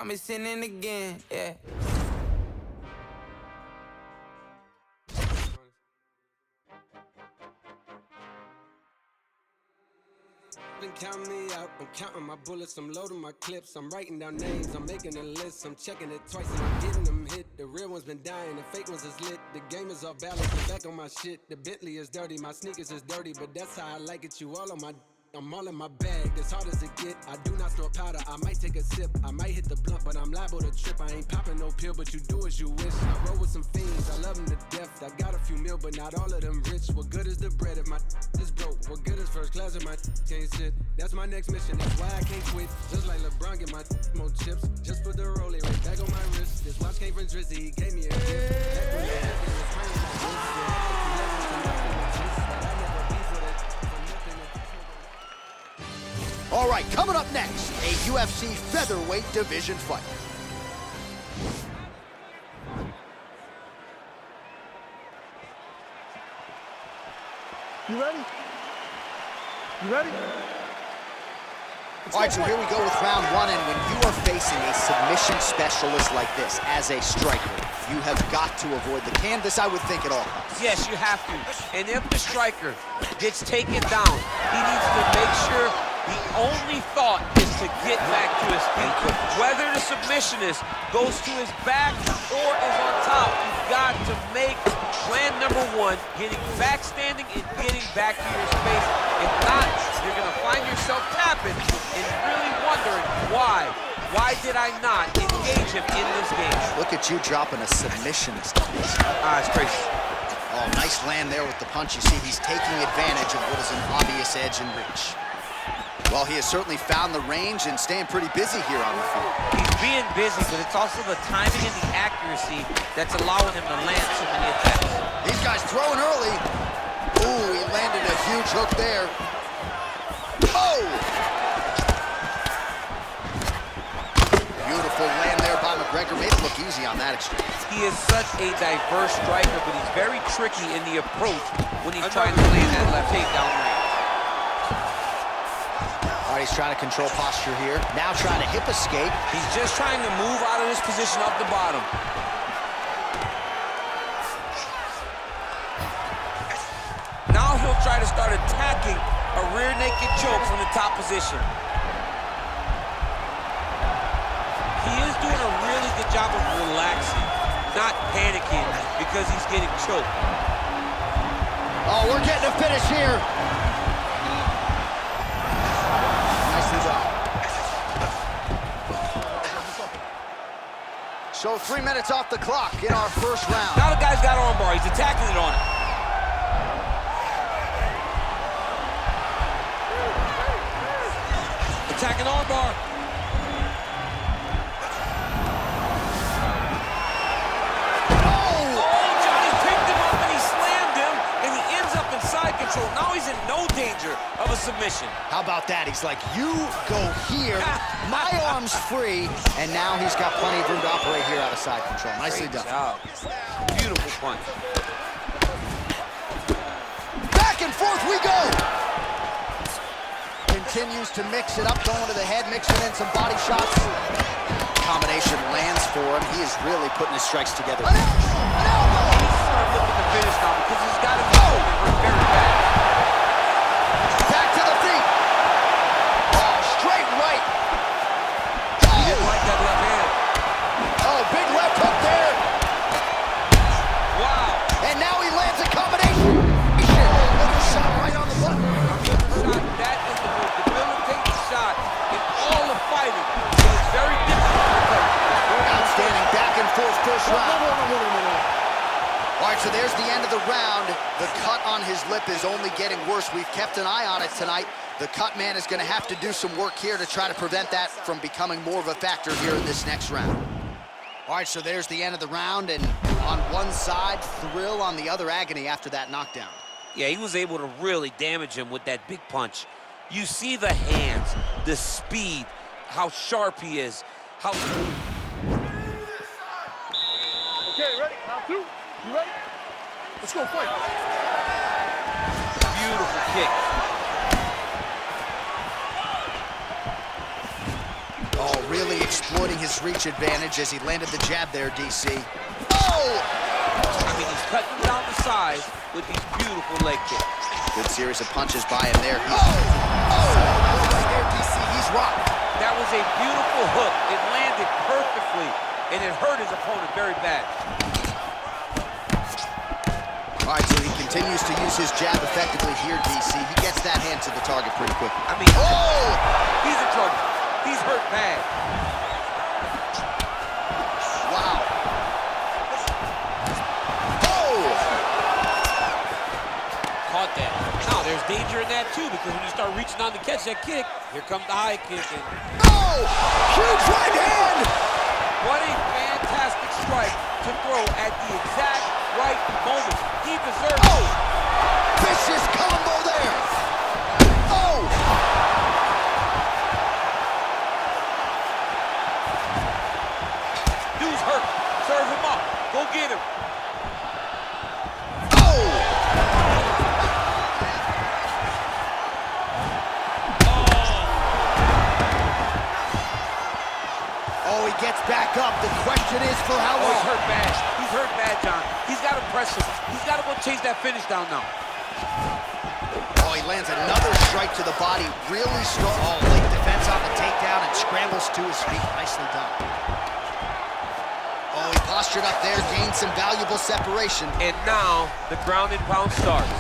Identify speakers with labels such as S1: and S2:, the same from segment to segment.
S1: caught me sinning again, yeah.
S2: Been counting me out, I'm counting my bullets, I'm loading my clips, I'm writing down names, I'm making a list, I'm checking it twice and I'm getting them hit. The real ones been dying, the fake ones is lit. The game is off balance, I'm back on my shit. The Bentley is dirty, my sneakers is dirty, but that's how I like it. You all on my, I'm all in my bag, as hard as it get. I do not store powder, I might take a sip, I might hit the blunt, but I'm liable to trip. I ain't popping no pill, but you do as you wish. I roll with some fiends, I love them to death. I got a few mil, but not all of them rich. What good is the bread if my is broke? What good is first class if my can't sit? That's my next mission, that's why I can't quit. Just like LeBron, get my more chips. Just put the rollie right back on my wrist. This watch came from Drizzy, he gave me a gift.
S3: All right, coming up next, a UFC featherweight division fight.
S4: You ready? You ready?
S3: All right, so here we go with round one, and when you are facing a submission specialist like this as a striker, you have got to avoid the canvas, I would think, at all costs.
S5: Yes, you have to. And if the striker gets taken down, he needs to make sure the only thought is to get back to his feet. Whether the submissionist goes to his back or is on top, you've got to make plan number one, getting back standing and getting back to your space. If not, you're going to find yourself tapping and really wondering why. Why did I not engage him in this game?
S3: Look at you dropping a submissionist.
S5: It's crazy.
S3: Oh, nice land there with the punch. You see, he's taking advantage of what is an obvious edge and reach. Well, he has certainly found the range and staying pretty busy here on the field.
S5: He's being busy, but it's also the timing and the accuracy that's allowing him to land so many attacks.
S3: These guys throwing early. Ooh, he landed a huge hook there. Oh! Beautiful land there by McGregor. Made it look easy on that exchange.
S5: He is such a diverse striker, but he's very tricky in the approach when he's trying to land that left takedown range.
S3: All right, he's trying to control posture here. Now trying to hip escape.
S5: He's just trying to move out of this position off the bottom. Now he'll try to start attacking a rear naked choke from the top position. He is doing a really good job of relaxing, not panicking because he's getting choked.
S3: Oh, we're getting a finish here. So 3 minutes off the clock in our first round.
S5: Now the guy's got armbar. He's attacking it on it. Attacking armbar. Oh, Johnny picked him up and he slammed him, and he ends up in side control. Now he's in no danger of a submission.
S3: How about that? He's like, you go here, my arm's free, and now he's got plenty of room to operate here out of side control. Nicely done.
S5: Beautiful punch.
S3: Back and forth we go. Continues to mix it up, going to the head, mixing in some body shots. Combination lands for him. He is really putting his strikes together.
S5: He's starting looking to finish now because he's got to go very bad.
S3: Back to the feet. Oh, straight right.
S5: He didn't like that left hand.
S3: Oh, big left hook there.
S5: Wow.
S3: And now he lands a combination. Another shot right on the button.
S5: That is the most debilitating shot in all of fighting. It is very difficult to recover.
S3: Outstanding back and forth first round. All right, so there's the end of the round. The cut on his lip is only getting worse. We've kept an eye on it tonight. The cut man is going to have to do some work here to try to prevent that from becoming more of a factor here in this next round. All right, so there's the end of the round, and on one side, thrill, on the other, agony after that knockdown.
S5: Yeah, he was able to really damage him with that big punch. You see the hands, the speed, how sharp he is, how...
S4: Okay, ready? Round two. You ready? Let's go fight.
S5: Beautiful kick.
S3: Oh, really exploiting his close reach advantage as he landed the jab there, DC. Oh!
S5: I mean, he's cutting down the size with these beautiful leg kicks.
S3: Good series of punches by him there. Right there, DC, he's rocked.
S5: That was a beautiful hook. It landed perfectly, and it hurt his opponent very bad.
S3: All right, so he continues to use his jab effectively here, DC. He gets that hand to the target pretty quickly.
S5: I mean, he's in trouble. He's hurt bad.
S3: Wow. Oh!
S5: Caught that. Now, there's danger in that, too, because when you start reaching on to catch that kick, here comes the high kick. And
S3: Oh! Huge right hand!
S5: what a fantastic strike to throw at the exact right moment. He deserves it.
S3: Oh! Vicious combo there! Oh!
S5: Dude's hurt. Serve him up. Go get him.
S3: Oh! Oh, he gets back up. The question is for how
S5: Oh, he's
S3: long?
S5: hurt bad. He's hurt bad, John. He's got to press him. He's got to go chase that finish down now.
S3: Oh, he lands another strike to the body. Really strong. Oh, late defense on the takedown and scrambles to his feet. Nicely done. Oh, he postured up there, gained some valuable separation.
S5: And now the ground and pound starts.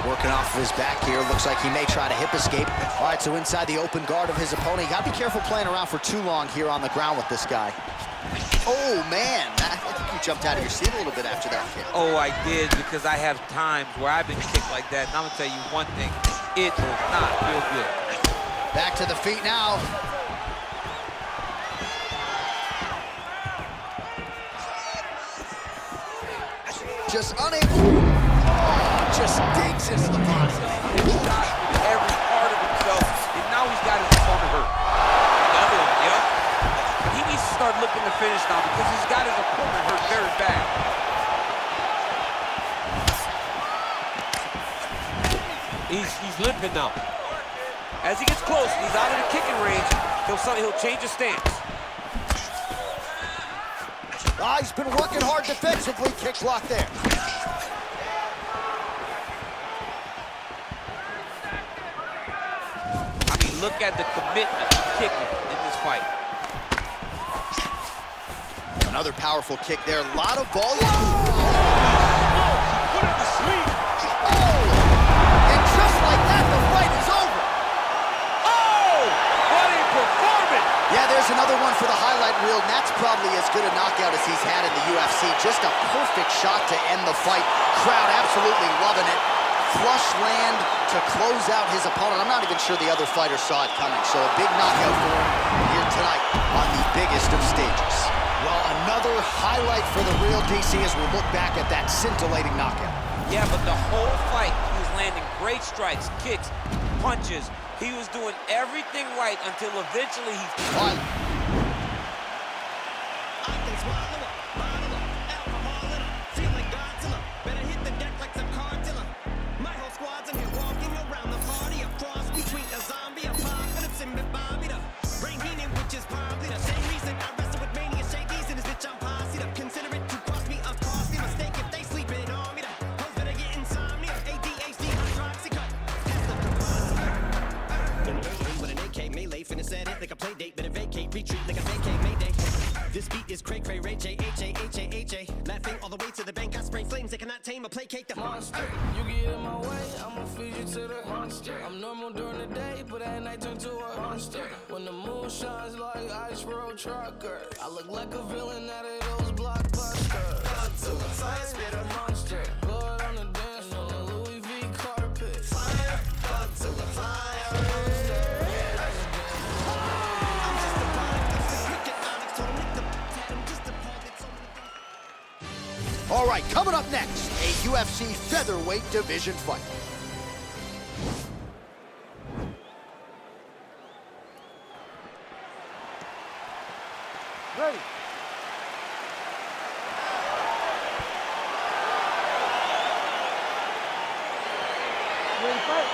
S3: Working off of his back here. Looks like he may try to hip escape. All right, so inside the open guard of his opponent. You got to be careful playing around for too long here on the ground with this guy. Oh, man. I think you jumped out of your seat a little bit after that kick.
S5: Oh, I did, because I have times where I've been kicked like that. And I'm going to tell you one thing. It does not feel good.
S3: Back to the feet now. Just unable. Just digs his opponent.
S5: He shot every part of himself, and now he's got his opponent hurt. Another one, yep. He needs to start looking to finish now because he's got his opponent hurt very bad. He's limping now. As he gets close, and he's out of the kicking range, he'll change his stance.
S3: Ah, he's been working hard defensively. Kick block there.
S5: I mean, look at the commitment to kicking in this fight.
S3: Another powerful kick there. A lot of volume.
S5: Put him to sleep.
S3: Oh! And just like that, the fight is over.
S5: Oh! What a performance!
S3: Yeah, there's another one for the highlight reel, and that's probably as good a knockout as he's had in the UFC. Just a perfect shot to end the fight. Crowd absolutely loving it. Flush land to close out his opponent. I'm not even sure the other fighter saw it coming, so a big knockout for him here tonight on the biggest of stages. Well, another highlight for the real DC as we look back at that scintillating knockout.
S5: Yeah, but the whole fight, he was landing great strikes, kicks, punches. He was doing everything right until eventually he...
S6: like a play date, better vacate, retreat like a vacate, mayday. This beat is cray cray, ray J, H-A, laughing all the way to the bank. I spray flames, they cannot tame or placate the monster.
S1: You get in my way, I'ma feed you to the monster. I'm normal during the day, but at night turn to a monster. When the moon shines like ice road trucker, I look like a villain out of those blockbusters. Up to the fire, spit a monster. Blood on the dance floor, the Louis V carpet. Fire, up to the fire.
S3: All right, coming up next, a UFC featherweight division fight.
S4: Ready. You ready to fight?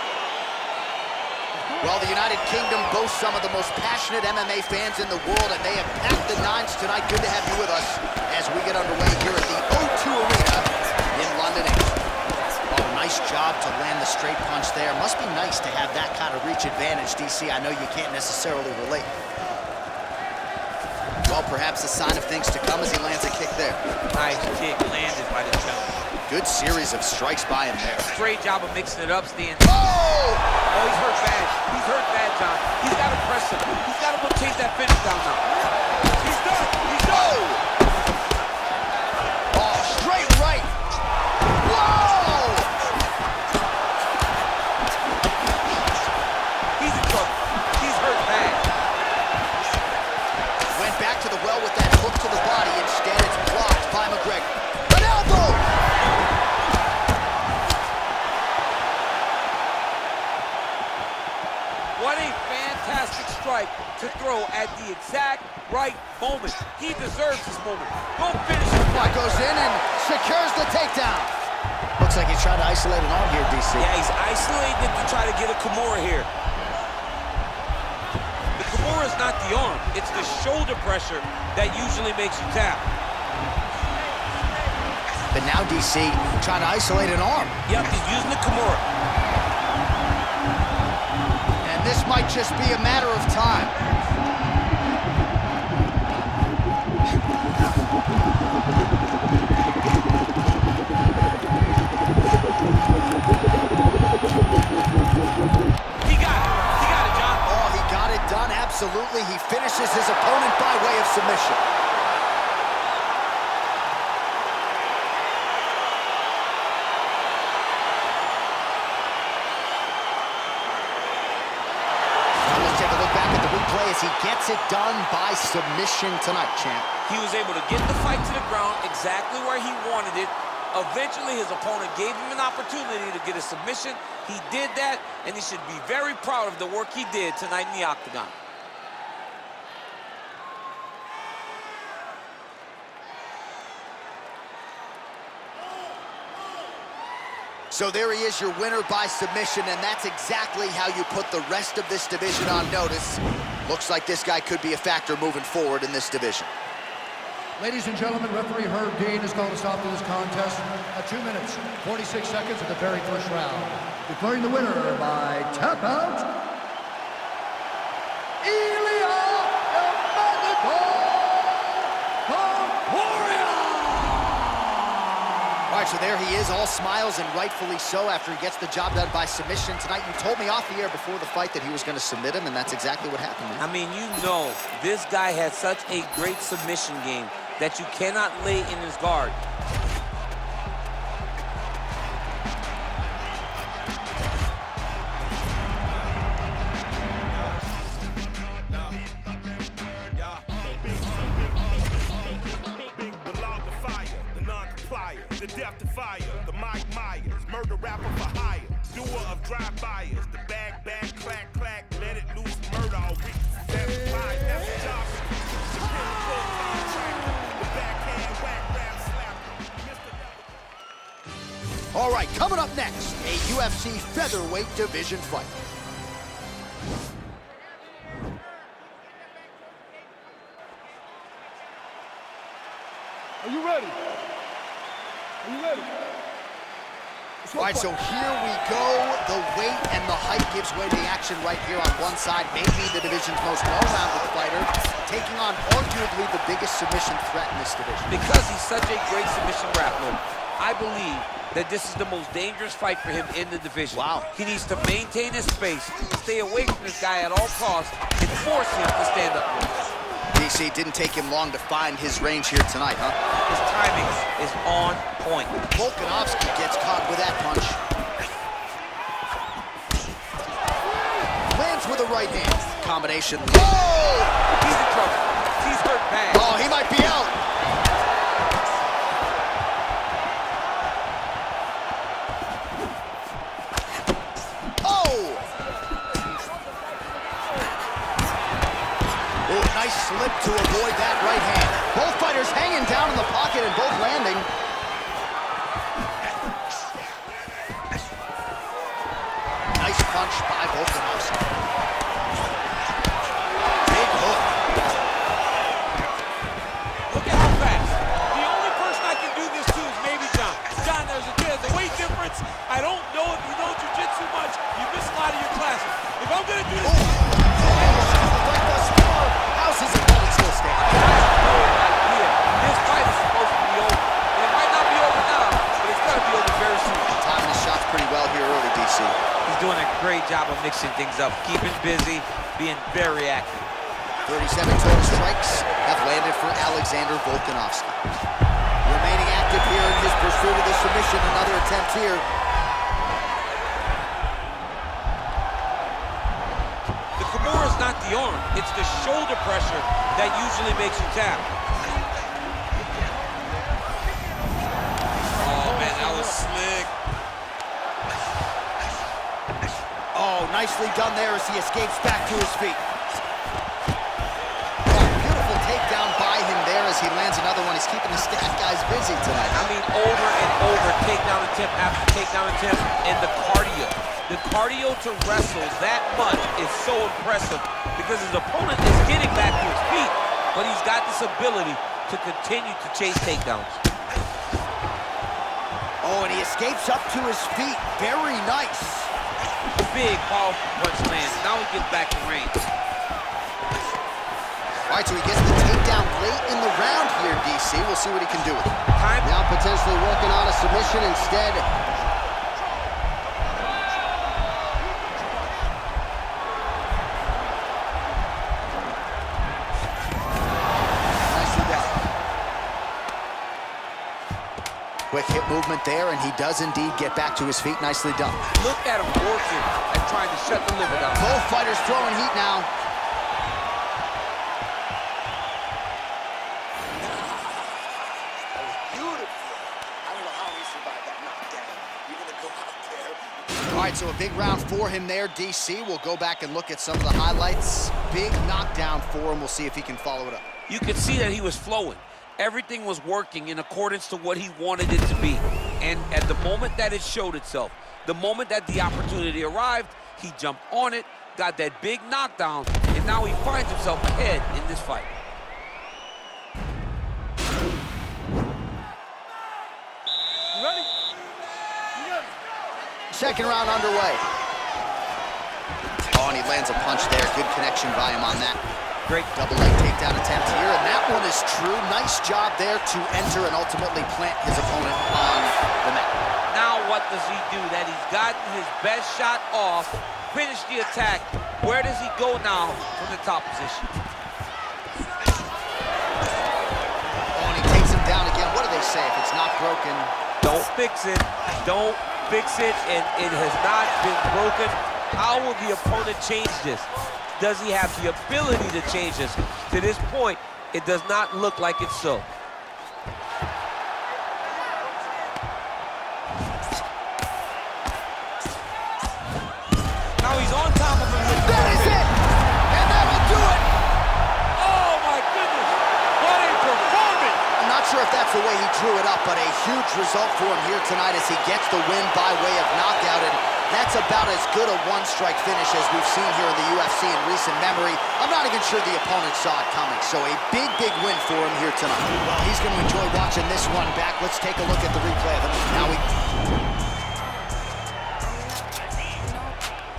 S4: Let's do it.
S3: Well, the United Kingdom boasts some of the most passionate MMA fans in the world, and they have packed the nines tonight. Good to have you with us as we get underway here at the O2 Arena in London, England. Oh, nice job to land the straight punch there. Must be nice to have that kind of reach advantage, DC. I know you can't necessarily relate. Well, perhaps a sign of things to come as he lands a kick there.
S5: Nice kick landed by the gentleman.
S3: Good series of strikes by him there.
S5: Great job of mixing it up, Stan.
S3: Oh!
S5: Oh, he's hurt bad. He's hurt bad, John. He's got to press him. He's got to chase that finish down now. He's done. He's done.
S3: Oh, straight right. Whoa!
S5: He's in trouble. He's hurt bad.
S3: Went back to the well with that hook to the body. Instead, it's blocked by McGregor. An elbow!
S5: What a fantastic strike to throw at the exact right moment. He deserves this moment. Go finish the fight.
S3: Goes in and secures the takedown. Looks like he's trying to isolate an arm here, DC.
S5: Yeah, he's isolating it to try to get a Kimura here. The Kimura is not the arm. It's the shoulder pressure that usually makes you tap.
S3: But now DC trying to isolate an arm.
S5: Yep, he's using the Kimura.
S3: And this might just be a matter of time.
S5: He got it. He got it, John.
S3: Oh, he got it done, absolutely. He finishes his opponent by way of submission. As he gets it done by submission tonight, champ.
S5: He was able to get the fight to the ground exactly where he wanted it. Eventually, his opponent gave him an opportunity to get a submission. He did that, and he should be very proud of the work he did tonight in the octagon.
S3: So there he is, your winner by submission, and that's exactly how you put the rest of this division on notice. Looks like this guy could be a factor moving forward in this division.
S7: Ladies and gentlemen, referee Herb Dean has called a stop to this contest at 2 minutes, 46 seconds of the very first round. Declaring the winner by tap out,
S3: All right, so there he is, all smiles, and rightfully so after he gets the job done by submission tonight. You told me off the air before the fight that he was going to submit him, and that's exactly what happened, man.
S5: I mean, you know, this guy has such a great submission game that you cannot lay in his guard.
S8: The death to fire, the Mike Myers, murder rapper for hire, doer of drive-bys, the bag, clack, clack, let it loose, murder all week. That's fine, that's the job. Secure full contract, the backhand whack rap slap.
S3: All right, coming up next, a UFC featherweight division fight.
S4: Are you ready? Are you ready?
S3: All right, so here we go. The weight and the height gives way to the action right here on one side. Maybe the division's most well-rounded fighter, taking on arguably the biggest submission threat in this division.
S5: Because he's such a great submission grappler, I believe that this is the most dangerous fight for him in the division.
S3: Wow.
S5: He needs to maintain his space, stay away from this guy at all costs, and force him to stand up with him.
S3: DC, didn't take him long to find his range here tonight, huh?
S5: His timing is on point.
S3: Volkanovski gets caught with that punch. Lands with a right hand. Combination. Oh!
S5: He's in trouble. He's hurt bad.
S3: Oh, he might be out. Slip to avoid that right hand. Both fighters hanging down in the pocket and both landing. Nice punch by by Volkanovski. Big hook.
S5: Look at how fast. The only person I can do this to is maybe John. John, there's a weight difference. I don't know if you know jiu-jitsu much. You miss a lot of your classes. If I'm going to do this...
S3: How's his opponent still standing?
S5: This fight is supposed to be over. And it might not be over now, but it's going to be over very soon.
S3: Timing his shots pretty well here early, DC.
S5: He's doing a great job of mixing things up, keeping busy, being very active.
S3: 37 total strikes have landed for Alexander Volkanovski. Remaining active here in his pursuit of the submission. Another attempt here.
S5: The Kimura is not the arm. It's the shoulder pressure that usually makes you tap. Oh, man, that was slick.
S3: Oh, nicely done there as he escapes back to his feet. Oh, beautiful takedown by him there as he lands another one. He's keeping the stat guys busy tonight.
S5: I mean, over and over, takedown attempt after takedown attempt, and the cardio. The cardio to wrestle that much is so impressive because his opponent is getting back to his feet, but he's got this ability to continue to chase takedowns.
S3: Oh, and he escapes up to his feet. Very nice.
S5: Big, powerful punch lands. Now he gets back to range.
S3: All right, so he gets the takedown late in the round here, DC. We'll see what he can do with it.
S5: Time
S3: now potentially working on a submission instead. Nicely done. Quick hip movement there, and he does indeed get back to his feet. Nicely done.
S5: Look at him working and trying to shut the liver down.
S3: Both fighters throwing heat now. All right, so a big round for him there, DC. We'll go back and look at some of the highlights. Big knockdown for him. We'll see if he can follow it up.
S5: You could see that he was flowing. Everything was working in accordance to what he wanted it to be. And at the moment that it showed itself, the moment that the opportunity arrived, he jumped on it, got that big knockdown, and now he finds himself ahead in this fight.
S4: You ready?
S3: Second round underway. Oh, and he lands a punch there. Good connection by him on that. Great double leg takedown attempt here, and that one is true. Nice job there to enter and ultimately plant his opponent on the mat.
S5: Now what does he do? That he's gotten his best shot off, finished the attack. Where does he go now from the top position?
S3: Oh, and he takes him down again. What do they say? If it's not broken,
S5: don't fix it. Don't fix it, and it has not been broken. How will the opponent change this? Does he have the ability to change this? To this point, it does not look like it's so. Now he's on top of him.
S3: that is it! And that'll do it!
S5: Oh my goodness! What a performance!
S3: I'm not sure if that's the way he drew it up, but a huge result for him here tonight as he gets the win by way of knockout, and that's about as good a one-strike finish as we've seen here in the UFC in recent memory. I'm not even sure the opponent saw it coming, so a big, big win for him here tonight. He's going to enjoy watching this one back. Let's take a look at the replay of it. Now we...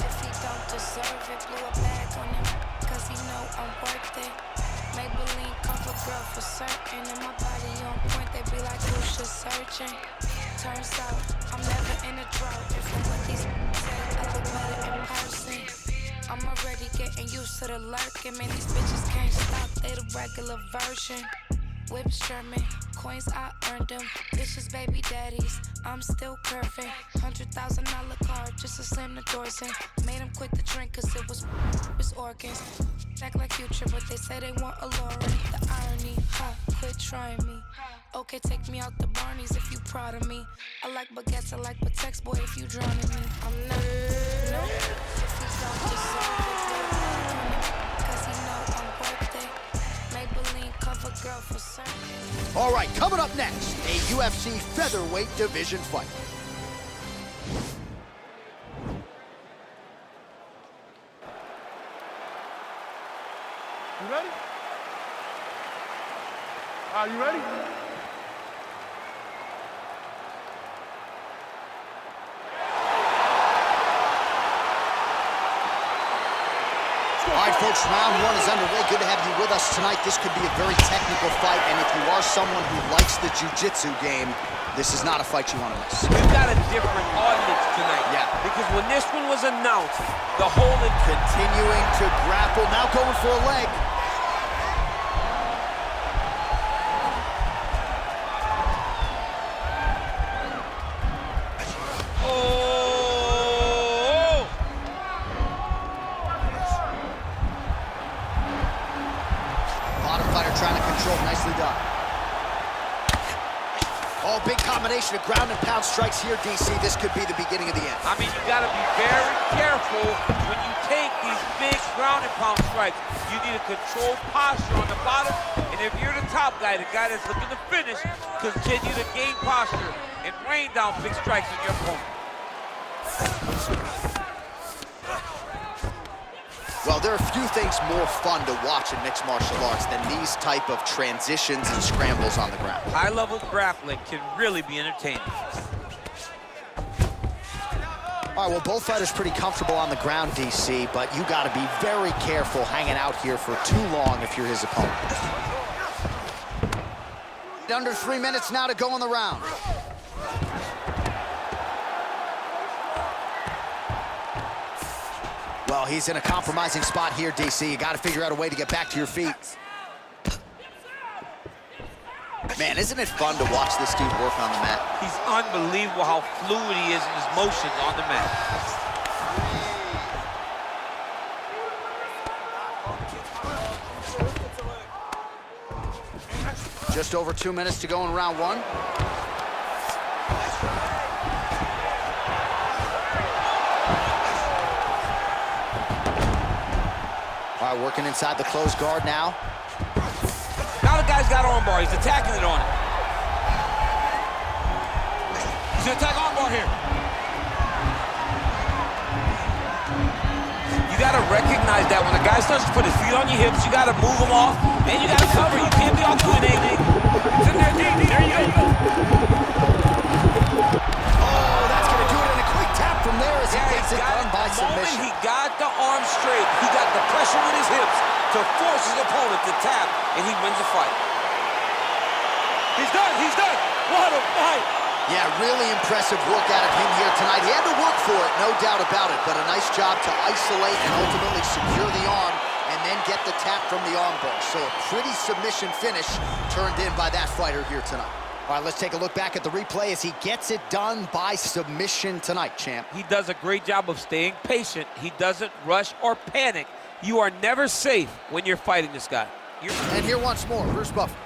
S9: If he don't deserve it, blew a bag on him, 'cause he know I'm worth it. Maybelline cover girl for certain, and my body on point, they be like, who's just searching? Turns out, I'm never in a drought. If I'm what these say, I look better in person. I'm already getting used to the lurking. Man, these bitches can't stop, they the regular version. Whips German, coins I earned them. Bitches baby daddies, I'm still curving. $100,000 card just to slam the doors in. Made them quit the drink 'cause it was his organs. Act like Future, but they say they want a Lauren. The irony, quit trying me. Okay, take me out the Barneys if you proud of me. I like baguettes, I like Patex, boy, if you drowning me. I'm not, no, if he don't deserve it, 'cause he know I'm worth it. Maybelline cover girl for certain.
S3: All right, coming up next, a UFC featherweight division fight.
S4: You ready? Are you ready?
S3: All right, folks, round one is underway. Good to have you with us tonight. This could be a very technical fight, and if you are someone who likes the jiu-jitsu game, this is not a fight you want to miss.
S5: You've got a different audience tonight.
S3: Yeah.
S5: Because when this one was announced, the whole...
S3: Continuing to grapple, now going for a leg. Trying to control, nicely done. Oh, big combination of ground and pound strikes here, DC. This could be the beginning of the end.
S5: I mean, you gotta be very careful when you take these big ground and pound strikes. You need a controlled posture on the bottom, and if you're the top guy, the guy that's looking to finish, continue to gain posture and rain down big strikes on your opponent.
S3: Well, there are a few things more fun to watch in mixed martial arts than these type of transitions and scrambles on the ground.
S5: High-level grappling can really be entertaining.
S3: All right, well, both fighters pretty comfortable on the ground, DC, but you got to be very careful hanging out here for too long if you're his opponent. Under 3 minutes now to go in the round. Well, he's in a compromising spot here, DC. You got to figure out a way to get back to your feet. Man, isn't it fun to watch this dude work on the mat?
S5: He's unbelievable how fluid he is in his motions on the mat.
S3: Just over 2 minutes to go in round one. All right, working inside the closed guard now.
S5: Now the guy's got armbar. He's attacking it on it. He's gonna attack armbar here. You gotta recognize that when the guy starts to put his feet on your hips, you gotta move him off, and you gotta cover. You can't be off doing anything. It's in there, D. There you go.
S3: Oh, that's gonna do it in a quick tap from there as he gets it done by submission.
S5: He got the arm straight. He got the pressure with his hips to force his opponent to tap, and he wins the fight. He's done. He's done. What a fight.
S3: Yeah, really impressive work out of him here tonight. He had to work for it, no doubt about it, but a nice job to isolate and ultimately secure the arm and then get the tap from the armbar. So a pretty submission finish turned in by that fighter here tonight. All right, let's take a look back at the replay as he gets it done by submission tonight, champ.
S5: He does a great job of staying patient. He doesn't rush or panic. You are never safe when you're fighting this guy.
S3: And here once more, Bruce Buffer.